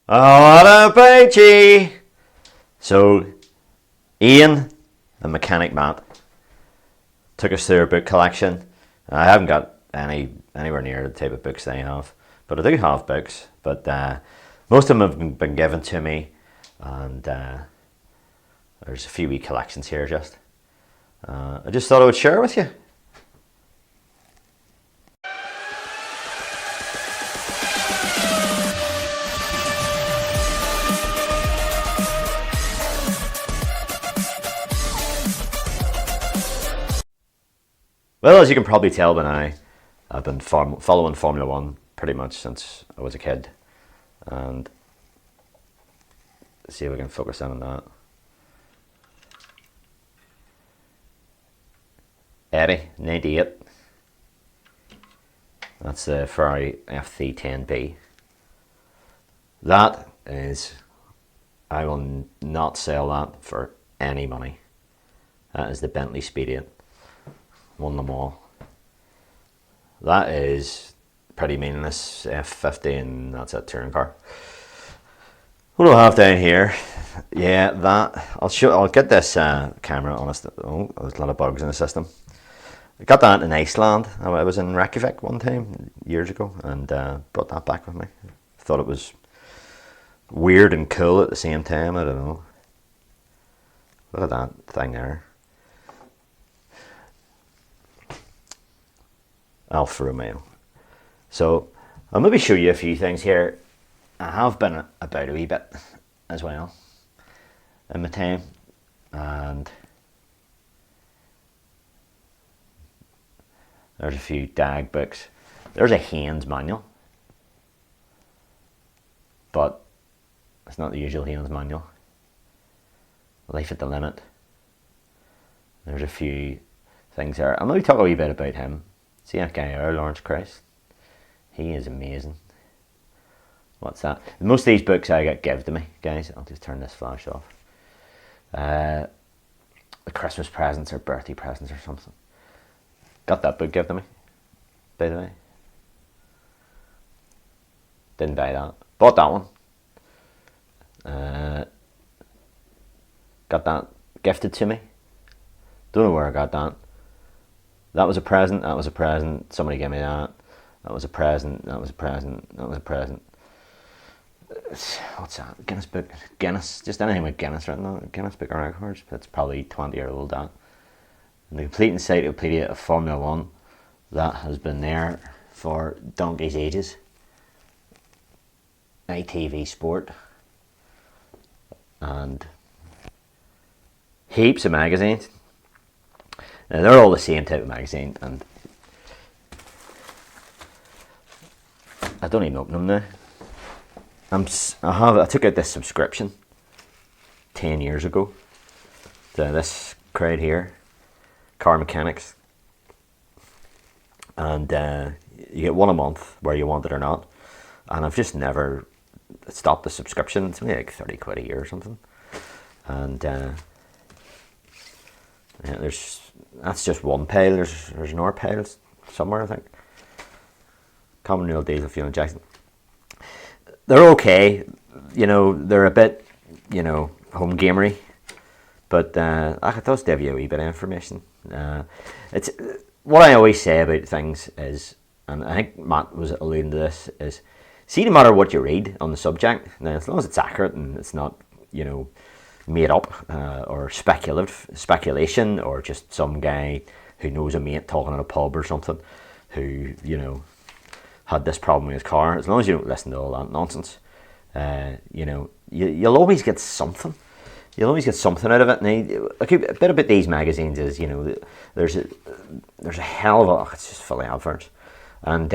Oh, what about you? So, Ian and Mechanic Matt took us through our book collection. I haven't got anywhere near the type of books they have, but I do have books. But most of them have been given to me, and there's a few wee collections here. I just thought I would share with you. Well, as you can probably tell by now, I've been following Formula One pretty much since I was a kid. And see if we can focus in on that. Eddie, 98. That's the Ferrari FT10B. That is, I will not sell that for any money. That is the Bentley Speedium. Won them all. That is pretty meaningless F50, and that's a touring car. What do I have down here? Yeah, that I'll get this camera on us. Oh, there's a lot of bugs in the system. I got that in Iceland. I was in Reykjavik one time years ago, and brought that back with me. Thought it was weird and cool at the same time. I don't know. Look at that thing there. Alfa Romeo. So I'll maybe show you a few things here. I have been about a wee bit as well in my time, and there's a few DAG books. There's a Haynes manual, but it's not the usual Haynes manual. Life at the Limit. There's a few things there. I'll maybe talk a wee bit about him. See that guy there, Lawrence Krauss? He is amazing. What's that? Most of these books I get given to me, guys. I'll just turn this flash off. The Christmas presents or birthday presents or something. Got that book given to me, by the way. Didn't buy that. Bought that one. Got that gifted to me. Don't know where I got that. That was a present, that was a present, somebody gave me that. That was a present, that was a present, that was a present. What's that? Guinness book? Guinness, just anything with Guinness written on it. Guinness Book of Records, that's probably 20-year-old that. And the complete encyclopedia of Formula One, that has been there for donkey's ages. ITV Sport. And heaps of magazines. And they're all the same type of magazine, and I don't even open them now. I took out this subscription 10 years ago to this crowd here, Car Mechanics, and you get one a month whether you want it or not. And I've just never stopped the subscription. It's only like 30 quid a year or something, and yeah, that's just one pile. There's another pile somewhere, I think. Common Real Diesel Fuel Injection. They're okay, they're a bit, home gamery, but it does give you a wee bit of information. It's what I always say about things is, and I think Matt was alluding to this, is see, no matter what you read on the subject, now as long as it's accurate and it's not, made up or speculation, or just some guy who knows a mate talking in a pub or something who had this problem with his car. As long as you don't listen to all that nonsense, you'll always get something. You'll always get something out of it. And a bit about these magazines is there's a hell of a, it's just full of adverts, and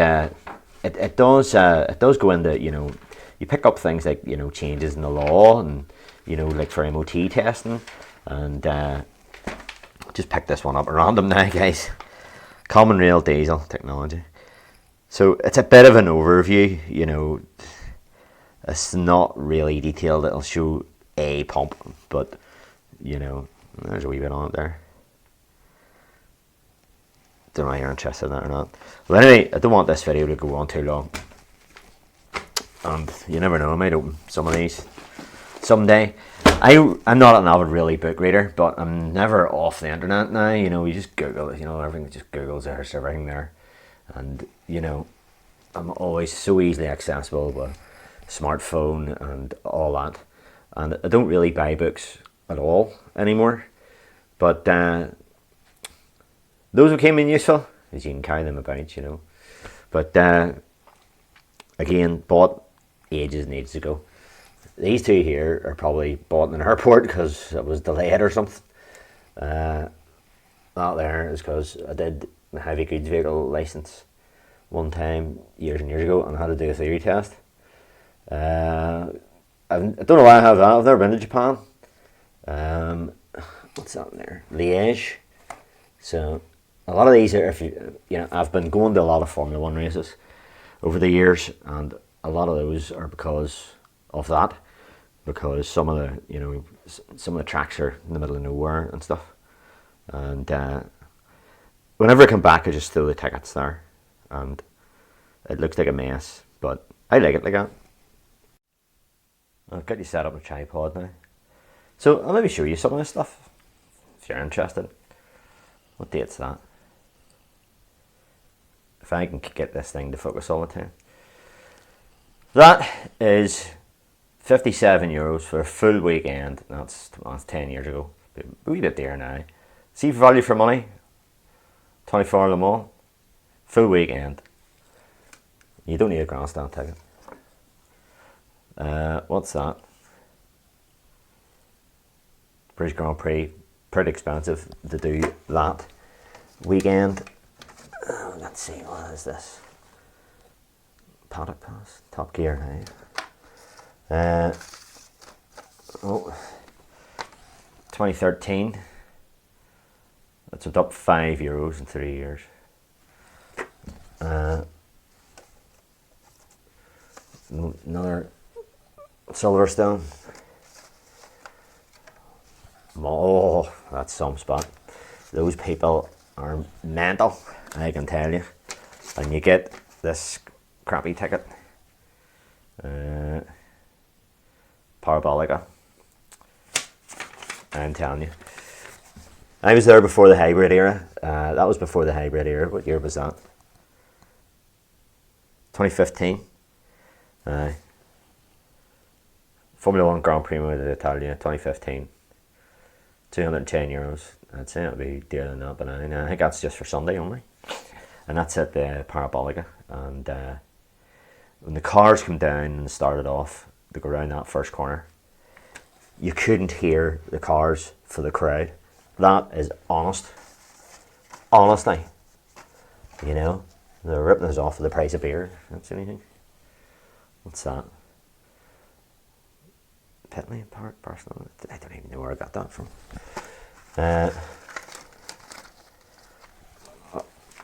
it does go into you pick up things like changes in the law, and like for MOT testing, and just pick this one up at random now, guys. Common Rail Diesel Technology. So it's a bit of an overview, it's not really detailed. It'll show a pump, but there's a wee bit on it there. Don't know if you're interested in that or not. Well, anyway, I don't want this video to go on too long. and you never know, I might open some of these someday. I'm not an avid really book reader, but I'm never off the internet now. You know, you just Google it. You know, everything just Google's there's everything there, and you know, I'm always so easily accessible with a smartphone and all that. And I don't really buy books at all anymore, but those became useful as you can carry them about. You know, but again, bought ages and ages ago. These two here are probably bought in an airport because it was delayed or something. That there is because I did a heavy goods vehicle license one time years and years ago, and I had to do a theory test. I don't know why I have that. I've never been to Japan. What's that in there? Liège. So a lot of these are, if you know, I've been going to a lot of Formula One races over the years, and a lot of those are because of that. Because some of the tracks are in the middle of nowhere and stuff, and whenever I come back, I just throw the tickets there, and it looks like a mess, but I like it like that. I've got you set up a tripod now, so I'll maybe show you some of this stuff if you're interested. What date's that? If I can get this thing to focus all the time. That is €57 for a full weekend. That's 10 years ago. A wee bit there now. See value for money. 24 Le Mans. Full weekend. You don't need a grandstand ticket. What's that? British Grand Prix. Pretty expensive to do that weekend. Let's see, what is this? Paddock Pass. Top Gear now. 2013. That's up €5 in 3 years. Another Silverstone. Oh, that's some spot. Those people are mental, I can tell you. And you get this crappy ticket. Parabolica. I'm telling you. I was there before the hybrid era. That was before the hybrid era. What year was that? 2015. Formula One Grand Prix d'Italia, 2015. €210. I'd say it would be dearer than that, but I think that's just for Sunday only. And that's at the Parabolica. And when the cars come down and started off, they go around that first corner, you couldn't hear the cars for the crowd. That is honest. Honestly. You know, they're ripping us off for the price of beer. That's anything. What's that? Pit Lane Park, Barcelona. I don't even know where I got that from.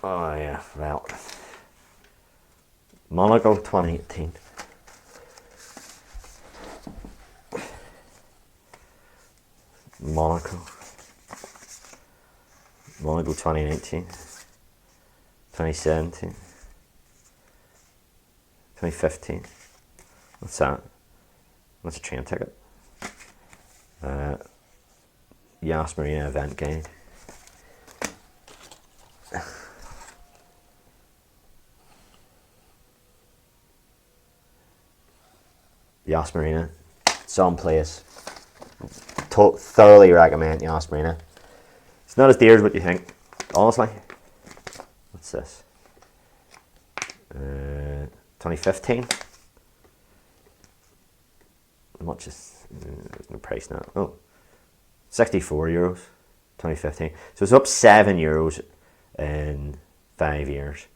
Oh yeah, well. Monaco 2018. Monaco 2019, 2017, 2015. What's that? That's a train ticket. Yas Marina event guide. Yas Marina, someplace. Thoroughly recommend Yas Marina. It's not as dear as what you think, honestly. What's this? 2015. How much is? There's no price now. Oh, €64. 2015. So it's up €7 in 5 years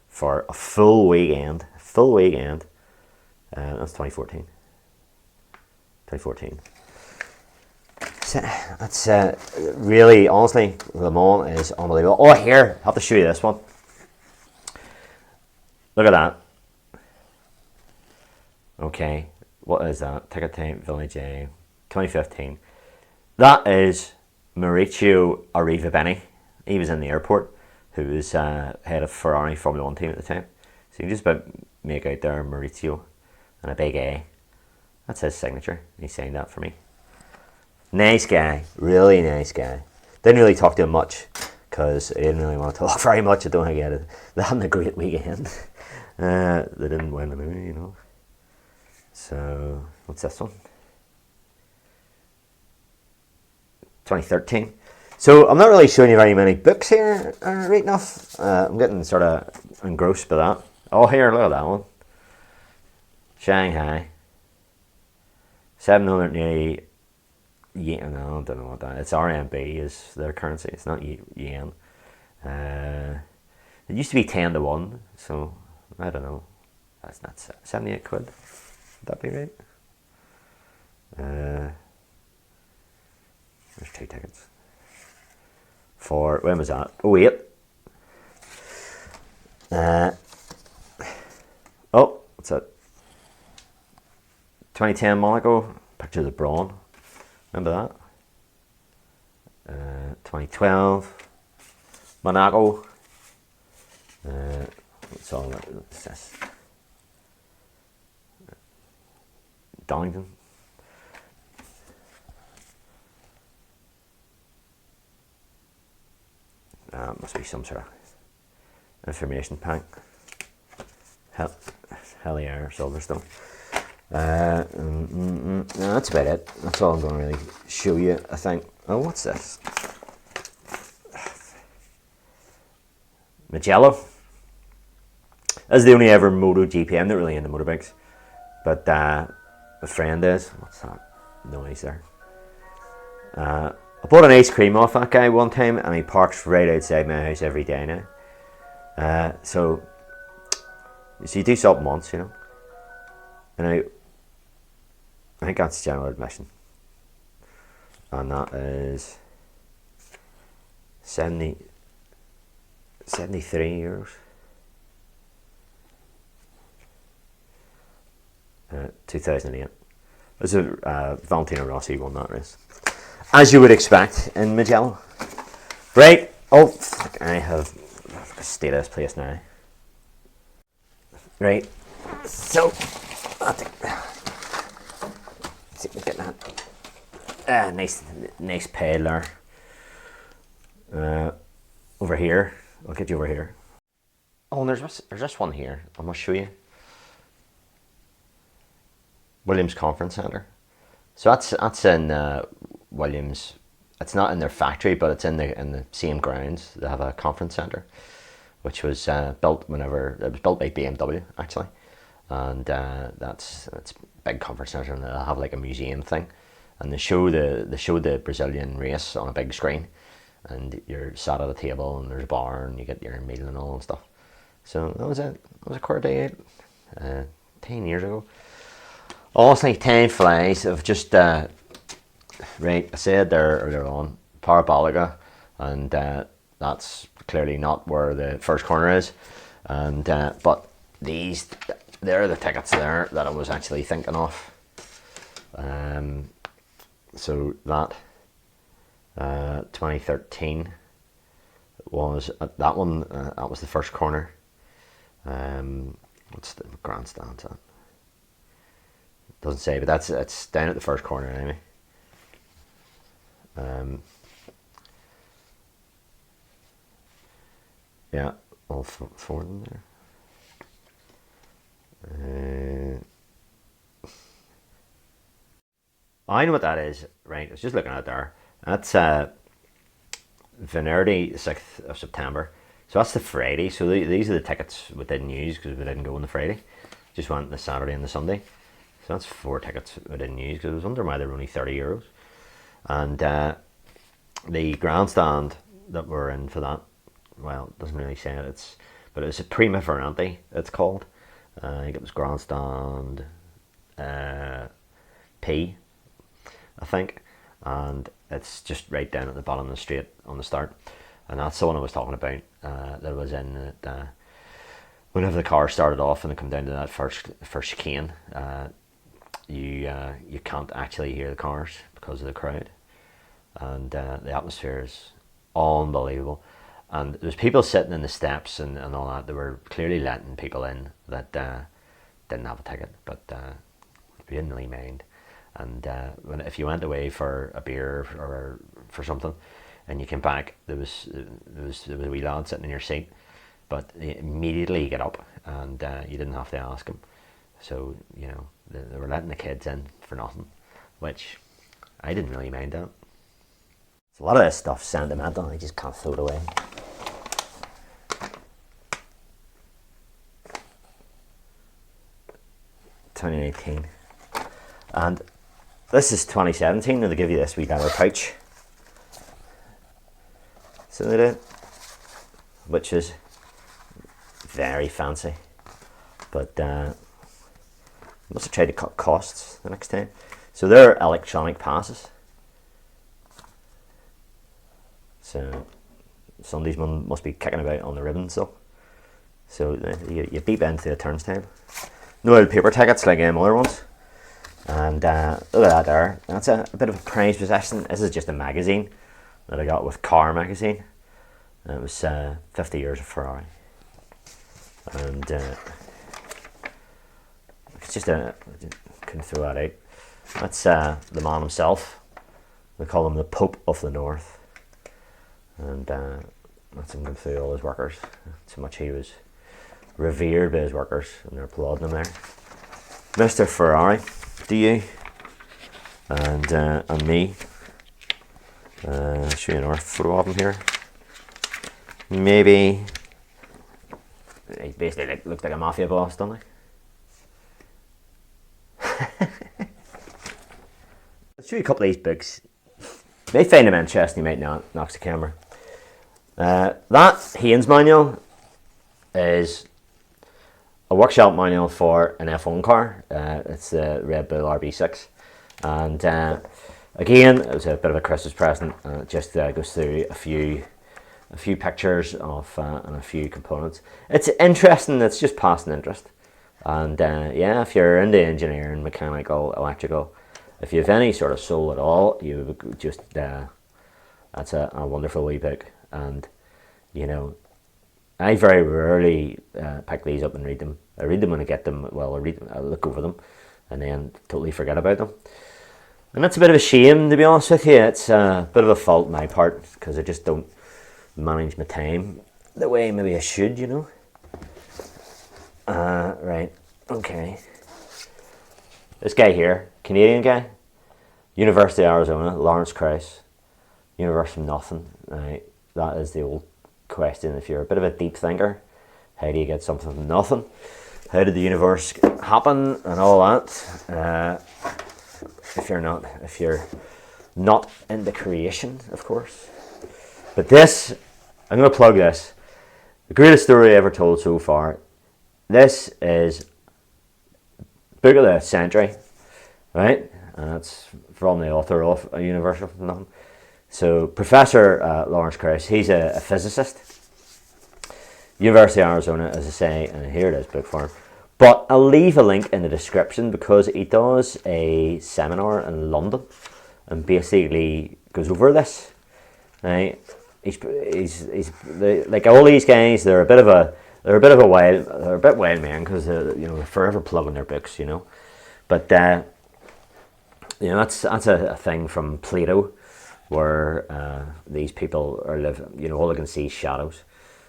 for a full weekend. Full weekend. That's 2014. 2014. That's really, honestly, Le Mans is unbelievable. Oh, here, I have to show you this one. Look at that. Okay, what is that? Ticket time, Village A, 2015. That is Mauricio Arrivabene. He was in the airport, who was head of Ferrari Formula One team at the time. So you can just about make out there Mauricio. and a big A. That's his signature. He signed that for me. Nice guy, really nice guy. Didn't really talk to him much because I didn't really want to talk very much. I don't think they had a great weekend. They didn't win anyway, you know. So what's this one? 2013. So I'm not really showing you very many books here, right enough. I'm getting sort of engrossed by that. Oh, here, look at that one. Shanghai. 780 yen. No, I don't know what that is. It's RMB is their currency. It's not yen. It used to be 10-1, so I don't know. That's not 78 quid. Would that be right? There's 2 tickets. For, when was that? Oh, wait. Oh, what's that? 2010 Monaco, pictures of Braun. Remember that? 2012 Monaco. What's all that? What's this? Donington. Must be some sort of information pack. Hellier, Silverstone. No, that's about it. That's all I'm going to really show you, I think. Oh, what's this? Mugello. This is the only ever MotoGP. I'm not really into motorbikes, but a friend is. What's that noise there? I bought an ice cream off that guy one time, and he parks right outside my house every day now. So you do something once, you know. And I think that's general admission, and that is 73 euros. 2008. This is Valentino Rossi won that race, as you would expect in Mugello. Right. Oh, fuck, I have a state of this place now. Right. So, let's see if we get that. Nice paddler. Over here. I'll get you over here. Oh, and there's just one here. I must show you. Williams Conference Centre. So that's in Williams. It's not in their factory, but it's in the same grounds. They have a conference centre, which was built whenever it was built by BMW actually, and that's a big conference centre, and they'll have like a museum thing, and they show the Brazilian race on a big screen, and you're sat at a table and there's a bar and you get your meal and all and stuff. So that was it. That was a quarter day out, 10 years ago. Honestly, time flies. I've just right. I said there earlier on, Parabolica, and that's clearly not where the first corner is. And but they're the tickets there that I was actually thinking of. So that 2013 was that one. That was the first corner. What's the grandstand at? Doesn't say, but it's down at the first corner anyway. Yeah, all four of them there. I know what that is, right? I was just looking at it there. That's Venerdi, 6th of September. So that's the Friday. So these are the tickets we didn't use because we didn't go on the Friday. Just went the Saturday and the Sunday. So that's 4 tickets we didn't use because it was under why they were only €30. And the grandstand that we're in for that, well, it doesn't really say it. But it's a Prima Ferrante, it's called. I think it was grandstand P, I think. And it's just right down at the bottom of the straight on the start. And that's the one I was talking about. That was in whenever the car started off and they come down to that first chicane. You can't actually hear the cars because of the crowd, and the atmosphere is unbelievable. And there's people sitting in the steps and all that. They were clearly letting people in that didn't have a ticket, but we didn't really mind. And if you went away for a beer or for something, and you came back, there was a wee lad sitting in your seat, but immediately you get up, and you didn't have to ask him. So they were letting the kids in for nothing, which I didn't really mind that. So a lot of this stuff's sentimental. I just can't throw it away. (2018) and this is 2017, and they give you this wee leather pouch. So they do, which is very fancy, but must have tried to cut costs the next time. So they're electronic passes. So Sundays must be kicking about on the ribbons though. So you beep into the turnstile. No old paper tickets like other ones. And look at that there. That's a bit of a prized possession. This is just a magazine that I got with Car magazine. And it was 50 years of Ferrari. And it's just couldn't throw that out. That's the man himself. They call him the Pope of the North. And that's him going through all his workers. So much he was revered by his workers, and they're applauding him there. Mr. Ferrari, do you? And me. Show you another photo of him here. Maybe he basically looked like a mafia boss, doesn't he? I'll show you a couple of these books. You may find them interesting, you might not. Knocks the camera. That Haynes manual is a workshop manual for an F1 car. It's the Red Bull RB6, and again, it was a bit of a Christmas present. It just goes through a few pictures of and a few components. It's interesting. It's just passing interest, and yeah, if you're into engineering, mechanical, electrical, if you have any sort of soul at all, you just that's a wonderful wee book. And I very rarely pick these up and read them. I read them when I get them. Well, I look over them, and then totally forget about them. And that's a bit of a shame, to be honest with you. It's a bit of a fault on my part, because I just don't manage my time the way maybe I should, Right, okay. This guy here, Canadian guy, University of Arizona, Lawrence Krauss, Universe from Nothing. Right, that is the old question. If you're a bit of a deep thinker, how do you get something from nothing? How did the universe happen and all that? If you're not into creation, of course. But this, I'm going to plug this. The greatest story ever told so far. This is book of the century, right? And it's from the author of A Universe from Nothing. So Professor Lawrence Krauss, he's a physicist. University of Arizona, as I say, and here it is, book form. But I'll leave a link in the description, because he does a seminar in London and basically goes over this. Right? He's like all these guys. They're a bit wild men, because they're forever plugging their books, But that's a thing from Plato, where these people are living. All they can see is shadows.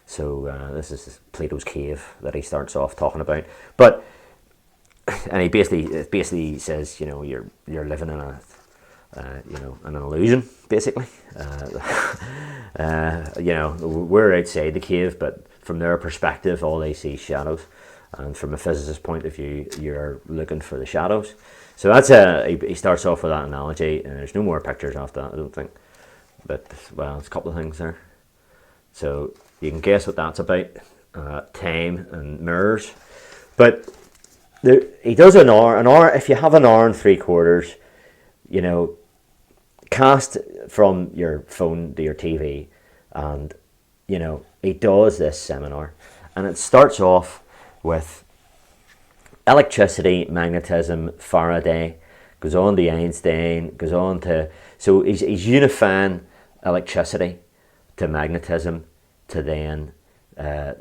So this is Plato's cave that he starts off talking about. But and he basically says, you're living in an illusion, basically. We're outside the cave, but from their perspective, all they see is shadows. And from a physicist's point of view, you're looking for the shadows. So that's he starts off with that analogy, and there's no more pictures after that, I don't think. But well, there's a couple of things there. So you can guess what that's about, time and mirrors. But he does an hour. If you have an hour and 3/4, cast from your phone to your TV, and he does this seminar, and it starts off with electricity, magnetism, Faraday, goes on to Einstein, goes on to, so he's unifying electricity to magnetism to then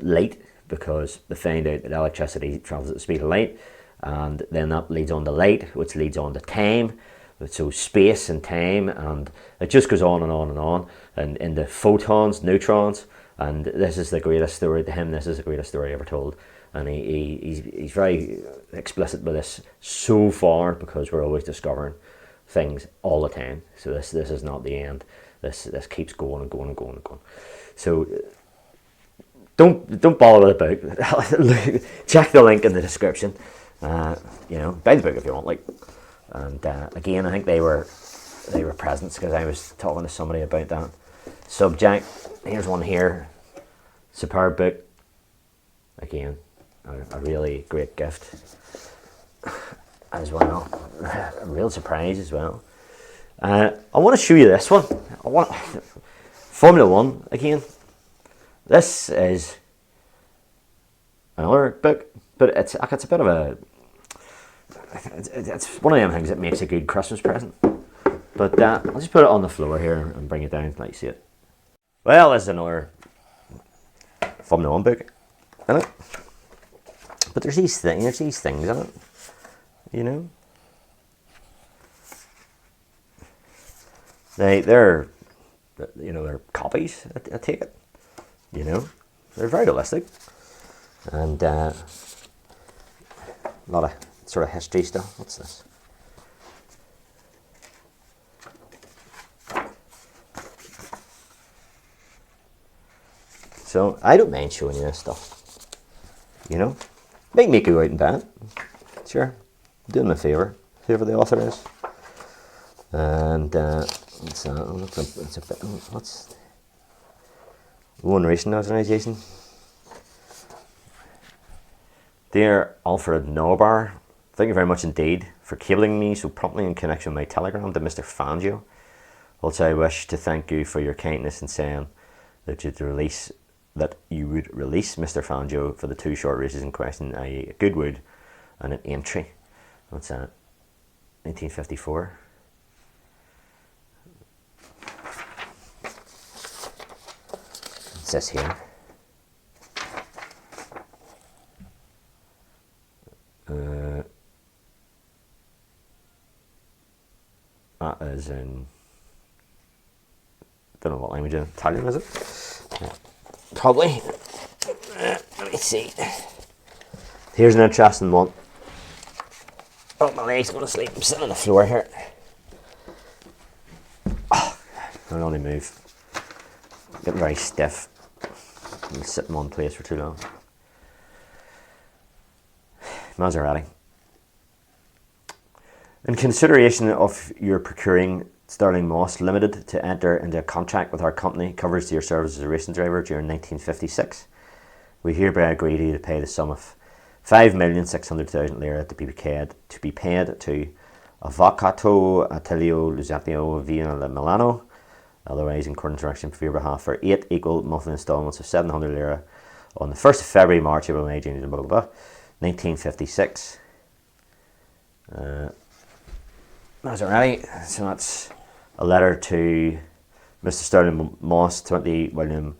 light, because they find out that electricity travels at the speed of light, and then that leads on to light, which leads on to time. So space and time, and it just goes on and on and on, and into photons, neutrons, and this is the greatest story to him. This is the greatest story ever told, and he's very explicit with this so far, because we're always discovering things all the time. So this is not the end. This keeps going and going and going and going. So don't bother with the book. Check the link in the description. Buy the book if you want. And again, I think they were presents, because I was talking to somebody about that subject. Here's one here, superb book. Again, a really great gift as well. A real surprise as well. I want to show you this one. Formula One again. This is another book, but it's a bit of a. It's one of them things that makes a good Christmas present. But I'll just put it on the floor here and bring it down so you see it. Well, there's another Formula One book in it. But there's these things in it, you know. They're copies, I take it. You know, they're very realistic, and a lot of sort of history stuff. What's this? So I don't mind showing you this stuff. You know, make me go out and buy it. Sure, I'm doing me a favour. Whoever the author is. And what's that? What's One Racing Organisation? Dear Alfred Naubar, thank you very much indeed for cabling me so promptly in connection with my telegram to Mr. Fangio. Also, I wish to thank you for your kindness in saying that you would release Mr. Fangio for the 2 short races in question, i.e. Goodwood and an Aintree. What's that? 1954. It says here. That is in, don't know what language, Italian is it? Yeah. Probably. Let me see. Here's an interesting one. Oh, my leg's going to sleep. I'm sitting on the floor here. Oh, I can only move. I'm getting very stiff. I'm sitting in one place for too long. Maserati. In consideration of your procuring Sterling Moss Limited to enter into a contract with our company coverage to your service as a racing driver during 1956, we hereby agree to pay the sum of 5,600,000 lira to be paid to Avvocato Attilio Luzzatto via Milano, otherwise in contraction for your behalf, for 8 equal monthly instalments of 700 lira on the 1st of February, March, April, May, June, blah, blah, blah, 1956. Maserati. So that's a letter to Mr. Sterling Moss, 20 William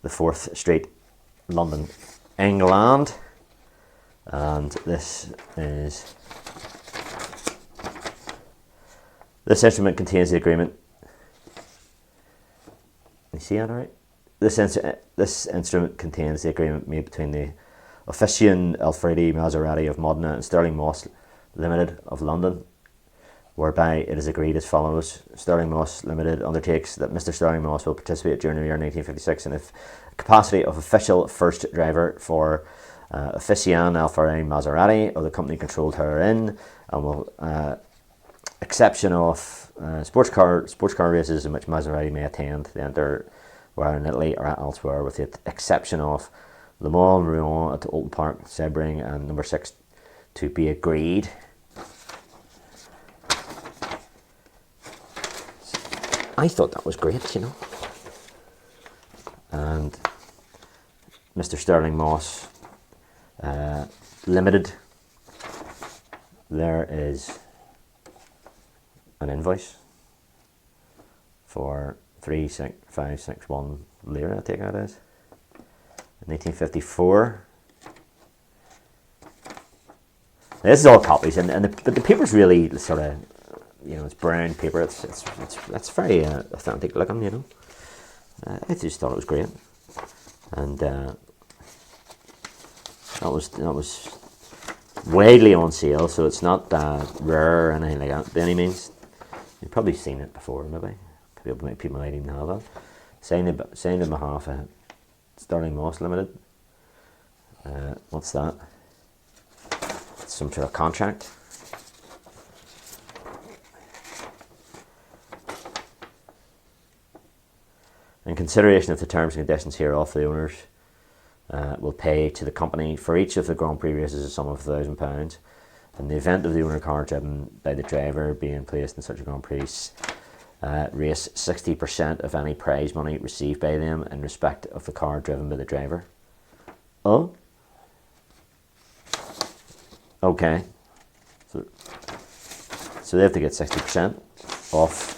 the 4th Street, London, England. And this instrument contains the agreement. You see that, all right? This instrument contains the agreement made between the Offician Alfredi Maserati of Modena and Sterling Moss Limited of London, whereby it is agreed as follows. Sterling Moss Limited undertakes that Mr. Sterling Moss will participate during the year 1956 in the capacity of official first driver for Offician Alfredi Maserati of the company controlled herein, and will exception of sports car races in which Maserati may attend to enter, where in Italy or elsewhere, with the exception of Le Mans, Rouen at Oulton Park, Sebring, and number 6 to be agreed. I thought that was great, you know. And Mr. Sterling Moss Limited, there is an invoice for 36561 lira, I take that as. In 1954, This is all copies, but the paper's really sort of, it's brown paper. It's very authentic looking, I just thought it was great, and that was widely on sale, so it's not rare or anything like that by any means. You've probably seen it before, maybe. People might even have it. Signed on behalf of Sterling Moss Limited. What's that? It's some sort of contract. In consideration of the terms and conditions hereof, the owners will pay to the company for each of the Grand Prix races a sum of £1,000. In the event of the owner car driven by the driver being placed in such a Grand Prix race, 60% of any prize money received by them in respect of the car driven by the driver. Oh? Okay. So they have to get 60% off.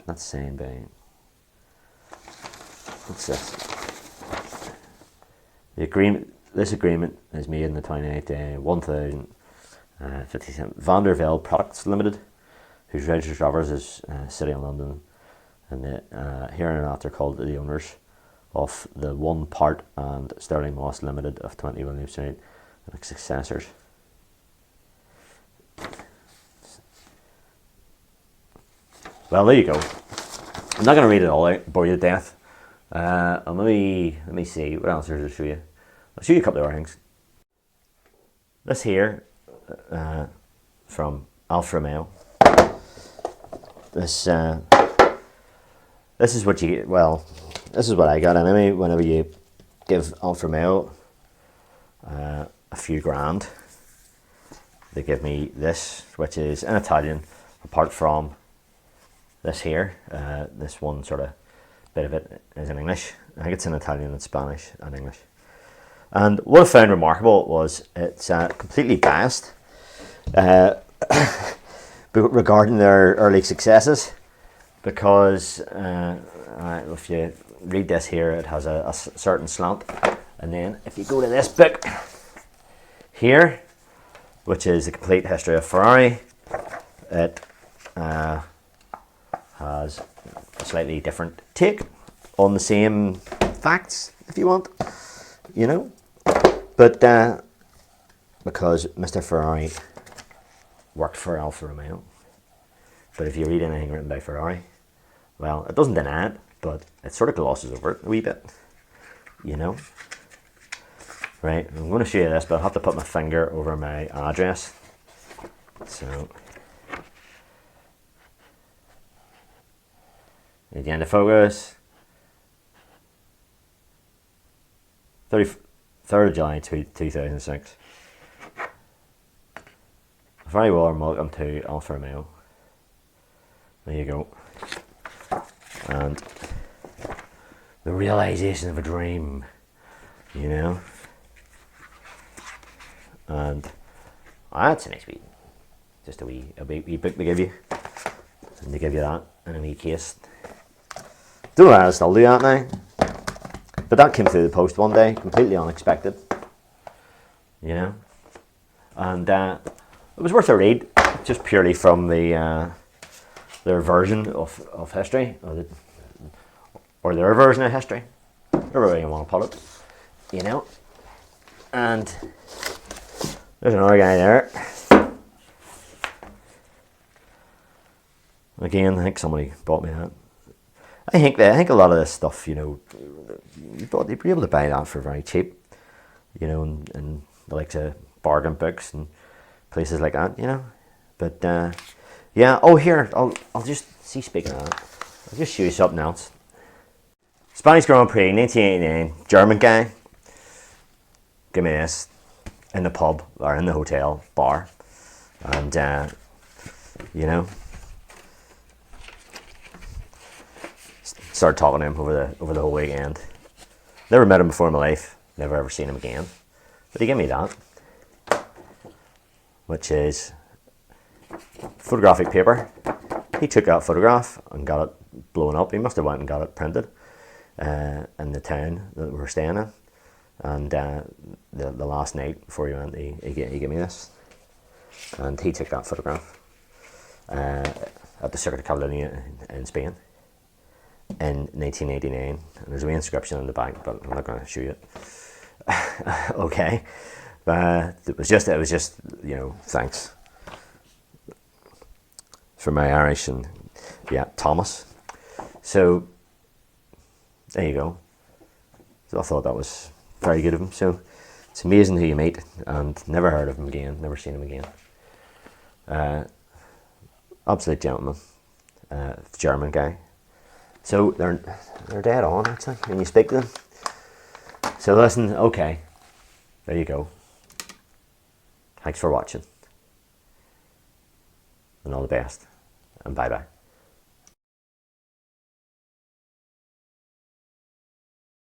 That's saying by. What's this? This agreement is made in the 28th day, 1,057 Vandervelde Products Limited, whose registered office is City of London, and here and after called the owners of the One Part and Sterling Moss Limited of 20 William Street and its successors. Well, there you go. I'm not going to read it all out, bore you to death. Let me see, what else is there to show you? I'll show you a couple of other things. This here, from Alfa Romeo. This is what you get. Well, this is what I got anyway. Whenever you give Alfa Romeo a few grand, they give me this, which is in Italian, apart from this here. This one sort of bit of it is in English. I think it's in Italian and Spanish and English. And what I found remarkable was it's completely biased regarding their early successes, because if you read this here, it has a certain slant, and then if you go to this book here, which is the complete history of Ferrari, it has a slightly different take on the same facts, if you want, but because Mr. Ferrari worked for Alfa Romeo. But if you read anything written by Ferrari, well, it doesn't deny it, but it sort of glosses over it a wee bit, Right, I'm going to show you this, but I'll have to put my finger over my address. So, again, the focus. 3rd of July 2006. Very warm welcome to Alfa Romeo. There you go. And the realization of a dream, And that's a nice wee, just a wee book they give you, and they give you that in a wee case. Don't know how I'll still do that now, but that came through the post one day, completely unexpected, and it was worth a read, just purely from their version of history, or their version of history, however way you want to put it, And there's another guy there. Again, I think somebody bought me that. I think a lot of this stuff, you'd be able to buy that for very cheap, and the likes of bargain books and places like that, But yeah. Oh, here I'll just see. Speaking of that, I'll just show you something else. Spanish Grand Prix 1989. German guy. Give me this in the pub or in the hotel bar, and started talking to him over the whole weekend. Never met him before in my life. Never ever seen him again. But he gave me that, which is photographic paper. He took that photograph and got it blown up. He must have went and got it printed in the town that we were staying in, And the last night before he went, he gave me this, and he took that photograph at the Circuit de Catalunya in Spain in 1989. And there's a wee inscription on the back, but I'm not going to show you it. Okay, but it was just thanks for my Irish, and yeah, Thomas. So there you go. So I thought that was very good of him. So it's amazing who you meet, and never heard of him again, never seen him again. Absolute gentleman, German guy. So they're dead on, actually, when you speak to them. So listen, okay, there you go. Thanks for watching, and all the best, and bye bye.